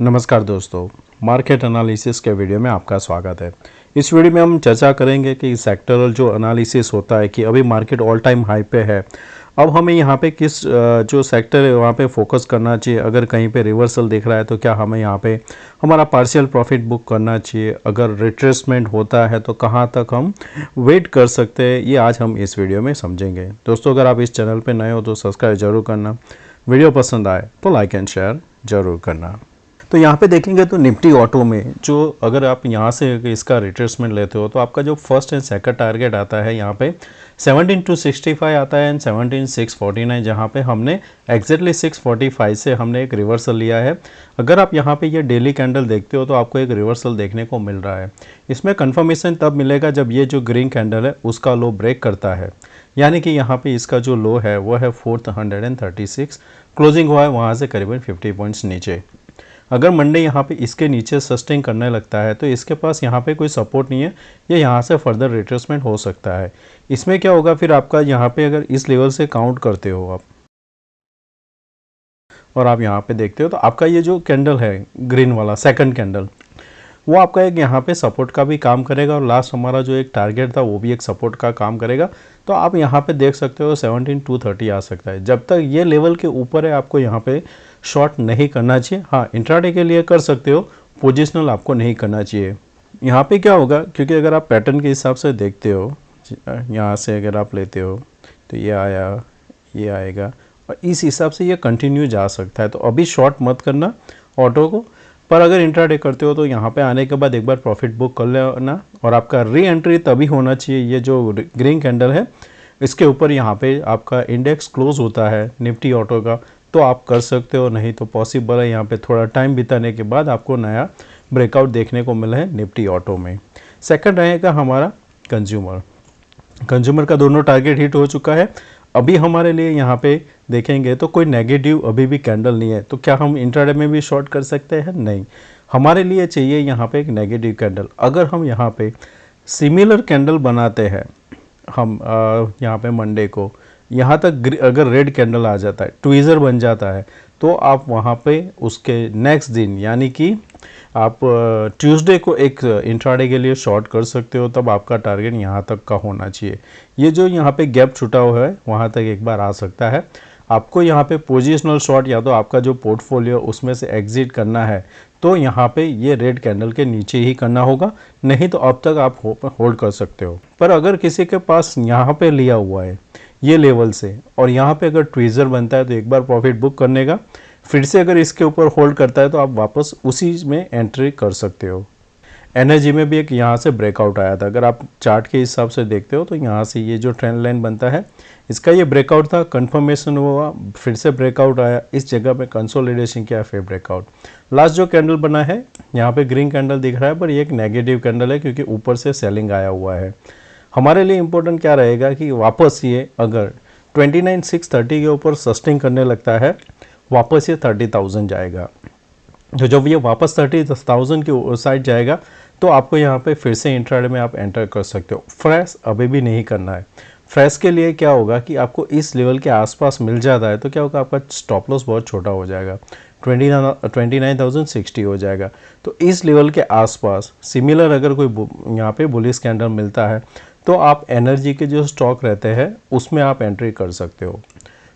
नमस्कार दोस्तों, market analysis के वीडियो में आपका स्वागत है। इस वीडियो में हम चर्चा करेंगे कि सेक्टरल जो एनालिसिस होता है कि अभी मार्केट ऑल टाइम हाई पे है। अब हमें यहाँ पे किस जो सेक्टर है वहाँ पे फोकस करना चाहिए। अगर कहीं पे रिवर्सल दिख रहा है तो क्या हमें यहाँ पे हमारा पार्शियल प्रॉफिट बुक करना चाहिए। अगर रिट्रेसमेंट होता है तो कहाँ तक हम वेट कर सकते हैं, ये आज हम इस वीडियो में समझेंगे। दोस्तों, अगर आप इस चैनल पर नए हो तो सब्सक्राइब जरूर करना, वीडियो पसंद आए तो लाइक एंड शेयर जरूर करना। तो यहाँ पे देखेंगे तो निफ्टी ऑटो में जो अगर आप यहाँ से इसका रिट्रेसमेंट लेते हो तो आपका जो फर्स्ट एंड सेकंड टारगेट आता है यहाँ पे 17,265 आता है एंड 17,649, जहाँ पे हमने एग्जैक्टली 645 से हमने एक रिवर्सल लिया है। अगर आप यहाँ पे ये डेली कैंडल देखते हो तो आपको एक रिवर्सल देखने को मिल रहा है। इसमें कन्फर्मेशन तब मिलेगा जब ये जो ग्रीन कैंडल है उसका लो ब्रेक करता है, यानी कि यहाँ पे इसका जो लो है वो है 436, क्लोजिंग हुआ है वहाँ से करीबन 50 पॉइंट्स नीचे। अगर मंडे यहाँ पे इसके नीचे सस्टेन करने लगता है तो इसके पास यहाँ पे कोई सपोर्ट नहीं है, ये यहाँ से फर्दर रिट्रेसमेंट हो सकता है। इसमें क्या होगा फिर आपका यहाँ पे अगर इस लेवल से काउंट करते हो आप और आप यहाँ पे देखते हो तो आपका ये जो कैंडल है ग्रीन वाला सेकंड कैंडल, वो आपका एक यहाँ पे सपोर्ट का भी काम करेगा और लास्ट हमारा जो एक टारगेट था वो भी एक सपोर्ट का काम करेगा। तो आप यहाँ पे देख सकते हो 17,230 आ सकता है। जब तक ये लेवल के ऊपर है आपको यहाँ पे शॉर्ट नहीं करना चाहिए। हाँ, इंट्राडे के लिए कर सकते हो, पोजिशनल आपको नहीं करना चाहिए। यहाँ पे क्या होगा, क्योंकि अगर आप पैटर्न के हिसाब से देखते हो, यहाँ से अगर आप लेते हो तो ये आया, ये आएगा और इस हिसाब से ये कंटिन्यू जा सकता है। तो अभी शॉर्ट मत करना ऑटो को, पर अगर इंट्राडे करते हो तो यहाँ पे आने के बाद एक बार प्रॉफिट बुक कर लेना और आपका री एंट्री तभी होना चाहिए। ये जो ग्रीन कैंडल है इसके ऊपर यहाँ पे आपका इंडेक्स क्लोज होता है निफ्टी ऑटो का, तो आप कर सकते हो, नहीं तो पॉसिबल है यहाँ पे थोड़ा टाइम बिताने के बाद आपको नया ब्रेकआउट देखने को मिला है निफ्टी ऑटो में। सेकंड रहेगा हमारा कंज्यूमर का दोनों टारगेट हिट हो चुका है। अभी हमारे लिए यहाँ पे देखेंगे तो कोई नेगेटिव अभी भी कैंडल नहीं है, तो क्या हम इंट्राडे में भी शॉर्ट कर सकते हैं? नहीं, हमारे लिए चाहिए यहाँ पे एक नेगेटिव कैंडल। अगर हम यहाँ पे सिमिलर कैंडल बनाते हैं, हम यहाँ पे मंडे को यहाँ तक अगर रेड कैंडल आ जाता है, ट्वीज़र बन जाता है, तो आप वहाँ पे उसके नेक्स्ट दिन यानी कि आप ट्यूसडे को एक इंट्राडे के लिए शॉर्ट कर सकते हो। तब आपका टारगेट यहाँ तक का होना चाहिए। ये जो यहाँ पे गैप छुटा हुआ है वहाँ तक एक बार आ सकता है। आपको यहाँ पे पोजिशनल शॉर्ट या तो आपका जो पोर्टफोलियो उसमें से एग्जिट करना है तो यहाँ पे ये रेड कैंडल के नीचे ही करना होगा, नहीं तो अब तक आप होल्ड कर सकते हो। पर अगर किसी के पास यहाँ पे लिया हुआ है ये लेवल से और यहाँ पे अगर ट्वीज़र बनता है तो एक बार प्रॉफिट बुक करने का, फिर से अगर इसके ऊपर होल्ड करता है तो आप वापस उसी में एंट्री कर सकते हो। एनर्जी में भी एक यहाँ से ब्रेकआउट आया था, अगर आप चार्ट के हिसाब से देखते हो तो यहाँ से ये जो ट्रेंड लाइन बनता है इसका ये ब्रेकआउट था, कंफर्मेशन हुआ, फिर से ब्रेकआउट आया, इस जगह पे कंसोलिडेशन किया, फिर ब्रेकआउट। लास्ट जो कैंडल बना है यहाँ पे ग्रीन कैंडल दिख रहा है, पर ये एक नेगेटिव कैंडल है क्योंकि ऊपर से सेलिंग आया हुआ है। हमारे लिए इंपॉर्टेंट क्या रहेगा कि वापस ये अगर 29,630 के ऊपर सस्टेन करने लगता है, वापस ये 30,000 जाएगा। तो जब ये वापस 30,000 के साइड जाएगा तो आपको यहाँ पे फिर से इंट्राडे में आप एंटर कर सकते हो। फ्रेश अभी भी नहीं करना है। फ्रेश के लिए क्या होगा कि आपको इस लेवल के आसपास मिल जाता है तो क्या होगा, आपका स्टॉप लॉस बहुत छोटा हो जाएगा, 29,060 हो जाएगा। तो इस लेवल के आसपास सिमिलर अगर कोई यहाँ पे बुलिश कैंडल मिलता है तो आप एनर्जी के जो स्टॉक रहते हैं उसमें आप एंट्री कर सकते हो।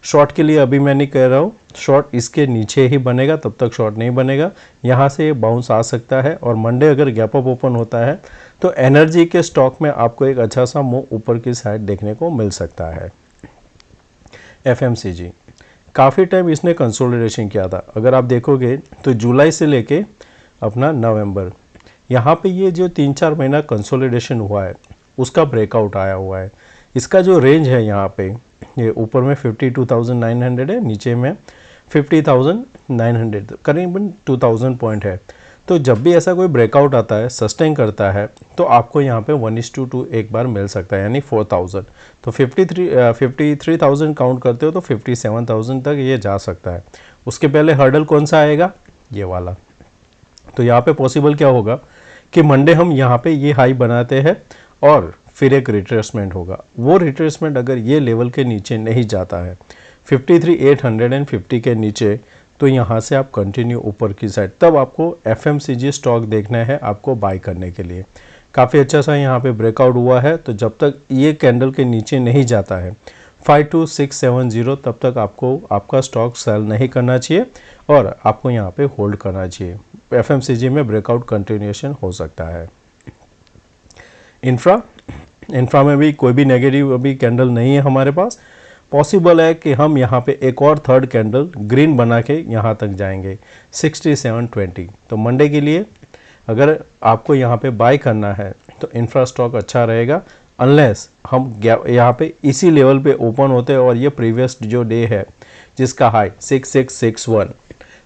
शॉर्ट के लिए अभी मैं नहीं कह रहा हूँ, शॉर्ट इसके नीचे ही बनेगा, तब तक शॉर्ट नहीं बनेगा। यहाँ से बाउंस आ सकता है और मंडे अगर गैप अप ओपन होता है तो एनर्जी के स्टॉक में आपको एक अच्छा सा मूव ऊपर की साइड देखने को मिल सकता है। FMCG काफ़ी टाइम इसने कंसोलिडेशन किया था, अगर आप देखोगे तो जुलाई से लेके अपना नवंबर, यहाँ पे ये जो 3-4 महीना कंसोलिडेशन हुआ है उसका ब्रेकआउट आया हुआ है। इसका जो रेंज है यहाँ पे ये ऊपर में 52,900 है, नीचे में 50,900, करीबन 2,000 पॉइंट है। तो जब भी ऐसा कोई ब्रेकआउट आता है, सस्टेन करता है, तो आपको यहाँ पे 1:2 एक बार मिल सकता है, यानी 4,000। तो 53,000 काउंट करते हो तो 57,000 तक ये जा सकता है। उसके पहले हर्डल कौन सा आएगा, ये वाला। तो यहाँ पे पॉसिबल क्या होगा कि मंडे हम यहाँ पे ये हाई बनाते हैं और फिर एक रिट्रेसमेंट होगा। वो रिट्रेसमेंट अगर ये लेवल के नीचे नहीं जाता है 53,850 के नीचे, तो तो यहाँ से आप कंटिन्यू ऊपर की साइड, तब आपको FMCG स्टॉक देखना है आपको बाय करने के लिए। काफ़ी अच्छा सा यहाँ पे ब्रेकआउट हुआ है, तो जब तक ये कैंडल के नीचे नहीं जाता है 52670 तब तक आपको आपका स्टॉक सेल नहीं करना चाहिए और आपको यहाँ पे होल्ड करना चाहिए। FMCG में ब्रेकआउट कंटिन्यूएशन हो सकता है। इंफ्रा में भी कोई भी नेगेटिव अभी कैंडल नहीं है हमारे पास। पॉसिबल है कि हम यहाँ पे एक और थर्ड कैंडल ग्रीन बना के यहाँ तक जाएंगे 6720। तो मंडे के लिए अगर आपको यहाँ पे बाय करना है तो इंफ्रा स्टॉक अच्छा रहेगा, अनलेस हम यहाँ पे इसी लेवल पे ओपन होते हैं और ये प्रीवियस जो डे है जिसका हाई 6661,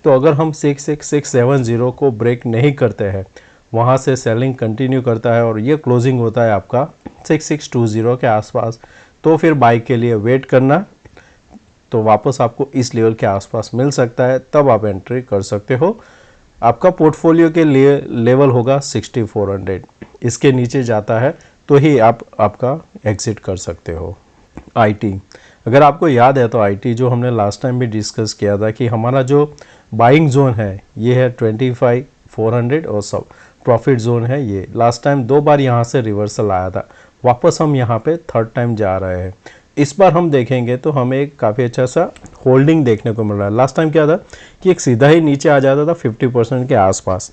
तो अगर हम 66670 को ब्रेक नहीं करते हैं, वहाँ से सेलिंग कंटिन्यू करता है और ये क्लोजिंग होता है आपका 6620 के आसपास, तो फिर बाई के लिए वेट करना, तो वापस आपको इस लेवल के आसपास मिल सकता है, तब आप एंट्री कर सकते हो। आपका पोर्टफोलियो के लिए लेवल होगा 6400, इसके नीचे जाता है तो ही आप आपका एग्जिट कर सकते हो। आईटी, अगर आपको याद है तो आईटी जो हमने लास्ट टाइम भी डिस्कस किया था कि हमारा जो बाइंग जोन है ये है 25400 और सब प्रॉफिट जोन है ये। लास्ट टाइम 2 बार यहाँ से रिवर्सल आया था, वापस हम यहाँ पे थर्ड टाइम जा रहे हैं। इस बार हम देखेंगे तो हमें एक काफ़ी अच्छा सा होल्डिंग देखने को मिल रहा है। लास्ट टाइम क्या था कि एक सीधा ही नीचे आ जाता था 50% के आसपास,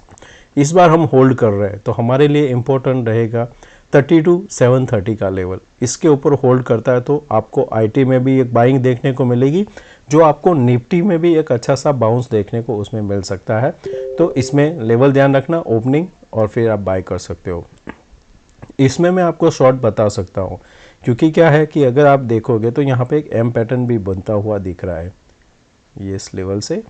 इस बार हम होल्ड कर रहे हैं, तो हमारे लिए इम्पोर्टेंट रहेगा 32,730 का लेवल। इसके ऊपर होल्ड करता है तो आपको आईटी में भी एक बाइंग देखने को मिलेगी, जो आपको निफ्टी में भी एक अच्छा सा बाउंस देखने को उसमें मिल सकता है। तो इसमें लेवल ध्यान रखना, ओपनिंग, और फिर आप बाय कर सकते हो। इसमें मैं आपको शॉर्ट बता सकता हूँ, क्योंकि क्या है कि अगर आप देखोगे तो यहाँ पे एक एम पैटर्न भी बनता हुआ दिख रहा है ये इस लेवल से।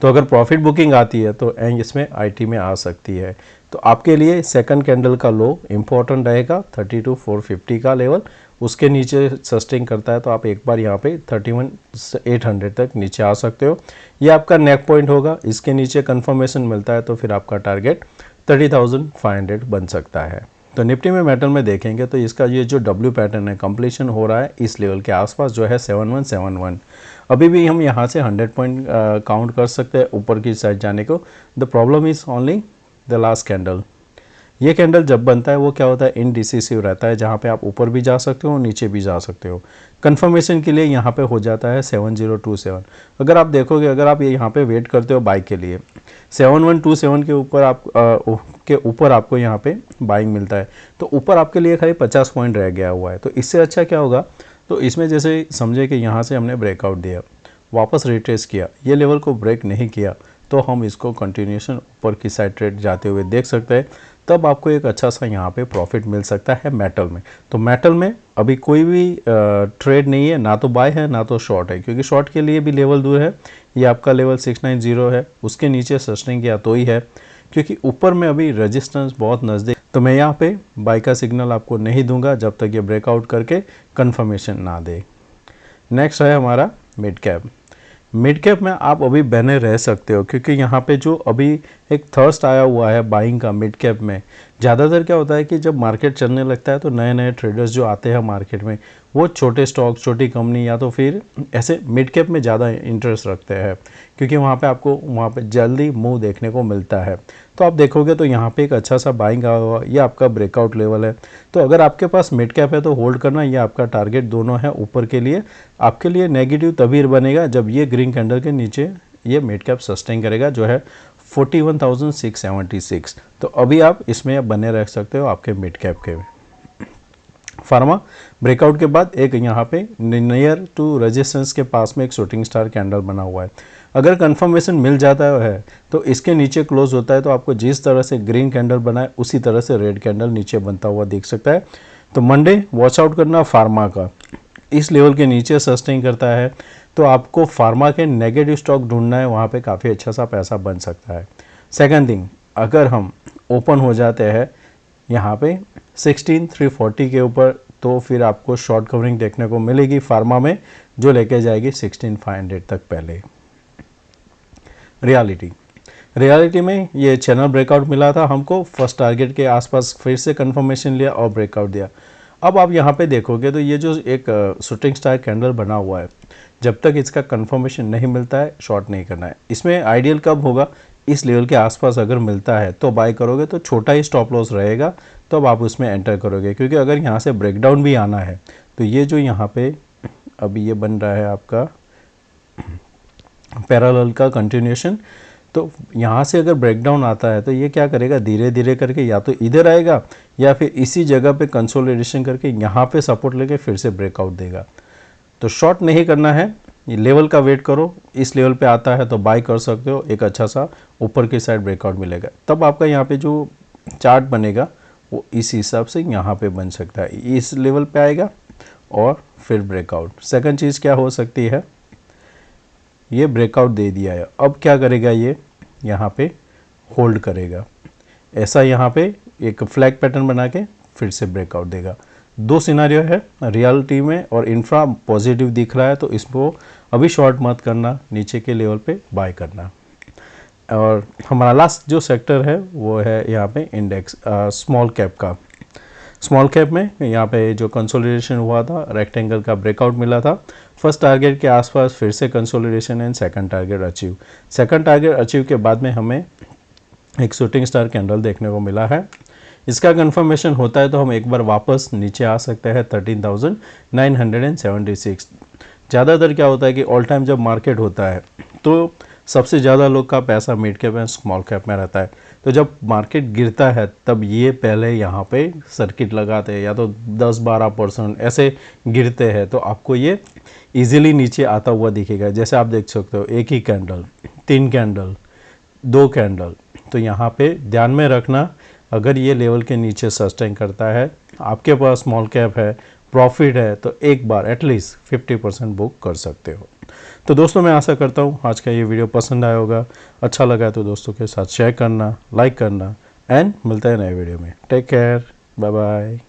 तो अगर प्रॉफिट बुकिंग आती है तो इसमें आईटी में आ सकती है। तो आपके लिए सेकंड कैंडल का लो इम्पोर्टेंट रहेगा 32,450 का लेवल, उसके नीचे सस्टेन करता है तो आप एक बार यहाँ पे 31,800 तक नीचे आ सकते हो, ये आपका नेक पॉइंट होगा। इसके नीचे कंफर्मेशन मिलता है तो फिर आपका टारगेट 30,500 बन सकता है। तो निफ्टी में मेटल में देखेंगे तो इसका ये जो डब्ल्यू पैटर्न है कंप्लीशन हो रहा है इस लेवल के आसपास जो है 7171। अभी भी हम यहाँ से 100 पॉइंट काउंट कर सकते हैं ऊपर की साइड जाने को। The problem is only the last candle. ये कैंडल जब बनता है वो क्या होता है, इनडिसिसिव रहता है, जहाँ पे आप ऊपर भी जा सकते हो नीचे भी जा सकते हो। कंफर्मेशन के लिए यहाँ पे हो जाता है 7027। अगर आप देखोगे, अगर आप यहाँ पे वेट करते हो बाई के लिए 7127 के ऊपर आपको यहाँ पे बाइंग मिलता है, तो ऊपर आपके लिए खाली 50 पॉइंट रह गया हुआ है। तो इससे अच्छा क्या होगा, तो इसमें जैसे समझे कि यहाँ से हमने ब्रेकआउट दिया, वापस रिट्रेस किया, ये लेवल को ब्रेक नहीं किया, तो हम इसको कंटिन्यूएशन ऊपर की साइड ट्रेड जाते हुए देख सकते हैं। तब आपको एक अच्छा सा यहाँ पे प्रॉफिट मिल सकता है मेटल में। तो मेटल में अभी कोई भी ट्रेड नहीं है, ना तो बाय है ना तो शॉर्ट है, क्योंकि शॉर्ट के लिए भी लेवल दूर है। ये आपका लेवल 690 है, उसके नीचे सस्टेन किया तो ही है, क्योंकि ऊपर में अभी रेजिस्टेंस बहुत नज़दीक। तो मैं यहाँ पे बाय का सिग्नल आपको नहीं दूंगा जब तक ये ब्रेकआउट करके कंफर्मेशन ना दे। नेक्स्ट है हमारा मिड कैप। मिड कैप में आप अभी बने रह सकते हो, क्योंकि यहाँ पे जो अभी एक थर्स्ट आया हुआ है बाइंग का मिड कैप में। ज़्यादातर क्या होता है कि जब मार्केट चलने लगता है तो नए नए ट्रेडर्स जो आते हैं मार्केट में, वो छोटे स्टॉक, छोटी कंपनी या तो फिर ऐसे मिड कैप में ज़्यादा इंटरेस्ट रखते हैं, क्योंकि वहाँ पे आपको वहाँ पे जल्दी मूव देखने को मिलता है। तो आप देखोगे तो यहाँ पे एक अच्छा सा बाइंग आया हुआ, ये आपका ब्रेकआउट लेवल है। तो अगर आपके पास मिड कैप है तो होल्ड करना, ये आपका टारगेट दोनों है ऊपर के लिए। आपके लिए नेगेटिव तभी बनेगा जब ये ग्रीन कैंडल के नीचे ये मिड कैप सस्टेन करेगा, जो है 41,676। तो अभी आप इसमें बने रह सकते हो आपके मिड कैप के। फार्मा ब्रेकआउट के बाद एक यहाँ पे नियर टू रेजिस्टेंस के पास में एक शूटिंग स्टार कैंडल बना हुआ है। अगर कंफर्मेशन मिल जाता है तो इसके नीचे क्लोज होता है, तो आपको जिस तरह से ग्रीन कैंडल बना है उसी तरह से रेड कैंडल नीचे बनता हुआ दिख सकता है। तो मंडे वॉच आउट करना फार्मा का, इस लेवल के नीचे सस्टेन करता है तो आपको फार्मा के नेगेटिव स्टॉक ढूंढना है, वहाँ पे काफ़ी अच्छा सा पैसा बन सकता है। सेकंड थिंग, अगर हम ओपन हो जाते हैं यहाँ पे 16,340 के ऊपर, तो फिर आपको शॉर्ट कवरिंग देखने को मिलेगी फार्मा में, जो लेके जाएगी 16,500 तक पहले। रियलिटी में ये चैनल ब्रेकआउट मिला था हमको, फर्स्ट टारगेट के आसपास फिर से कंफर्मेशन लिया और ब्रेकआउट दिया। अब आप यहाँ पे देखोगे तो ये जो एक शूटिंग स्टार कैंडल बना हुआ है, जब तक इसका कंफर्मेशन नहीं मिलता है शॉर्ट नहीं करना है। इसमें आइडियल कब होगा, इस लेवल के आसपास अगर मिलता है तो बाय करोगे, तो छोटा ही स्टॉप लॉस रहेगा, तो अब आप उसमें एंटर करोगे। क्योंकि अगर यहाँ से ब्रेकडाउन भी आना है तो ये जो यहाँ पे अभी ये बन रहा है आपका पैरेलल का कंटिन्यूएशन, तो यहाँ से अगर ब्रेकडाउन आता है तो ये क्या करेगा, धीरे धीरे करके या तो इधर आएगा या फिर इसी जगह पे कंसोलिडेशन करके यहाँ पे सपोर्ट लेके फिर से ब्रेकआउट देगा। तो शॉर्ट नहीं करना है, ये लेवल का वेट करो, इस लेवल पे आता है तो बाय कर सकते हो, एक अच्छा सा ऊपर की साइड ब्रेकआउट मिलेगा, तब आपका यहाँ पे जो चार्ट बनेगा वो इस हिसाब से यहाँ पे बन सकता है, इस लेवल पे आएगा और फिर ब्रेकआउट। सेकंड चीज़ क्या हो सकती है, ये ब्रेकआउट दे दिया है, अब क्या करेगा, ये यहाँ पे होल्ड करेगा, ऐसा यहाँ पे एक फ्लैग पैटर्न बना के फिर से ब्रेकआउट देगा। दो सिनारियो है रियलिटी में, और इंफ्रा पॉजिटिव दिख रहा है तो इसको अभी शॉर्ट मत करना, नीचे के लेवल पे बाय करना। और हमारा लास्ट जो सेक्टर है वो है यहाँ पे इंडेक्स स्मॉल कैप का। स्मॉल कैप में यहाँ पे जो कंसोलिडेशन हुआ था, रेक्टेंगल का ब्रेकआउट मिला था, फर्स्ट टारगेट के आसपास फिर से consolidation and second target achieve. Second target achieve के बाद में हमें एक शूटिंग स्टार कैंडल देखने को मिला है। इसका कंफर्मेशन होता है तो हम एक बार वापस नीचे आ सकते हैं 13,976। ज़्यादातर क्या होता है कि ऑल टाइम जब मार्केट होता है तो सबसे ज़्यादा लोग का पैसा mid cap and small cap में रहता है, तो जब मार्केट गिरता है तब ये पहले यहाँ पे सर्किट लगाते हैं, या तो 10-12% ऐसे गिरते हैं, तो आपको ये इजीली नीचे आता हुआ दिखेगा। जैसे आप देख सकते हो, एक ही कैंडल, 3 कैंडल, 2 कैंडल, तो यहाँ पे ध्यान में रखना, अगर ये लेवल के नीचे सस्टेन करता है, आपके पास स्मॉल कैप है, प्रॉफिट है, तो एक बार एटलीस्ट 50% बुक कर सकते हो। तो दोस्तों मैं आशा करता हूँ आज का ये वीडियो पसंद आया होगा, अच्छा लगा है तो दोस्तों के साथ शेयर करना, लाइक करना, एंड मिलता है नए वीडियो में। Take care, bye bye.